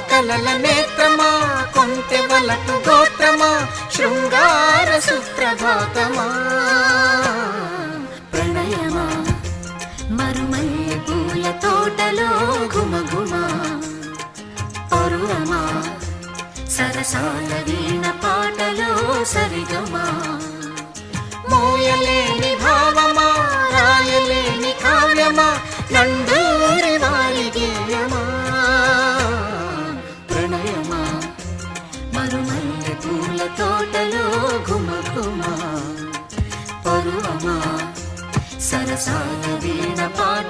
కలల నేత్రమా కొంటె వలపు గోత్రమా శృంగార సుప్రభాతమా ప్రణయమా మరుమల్లె పూల తోటలో ఘుమఘుమా పరువమా సరసాల వీణ పాటలో సరిగమా మోయలేని భావమా రాయలేని కావ్యమా నందూరి వారి గేయమా ప్రణయమా మరుమల్లె పూల తోటలో ఘుమఘుమా పరువమా సరసాల వీణ పాటలో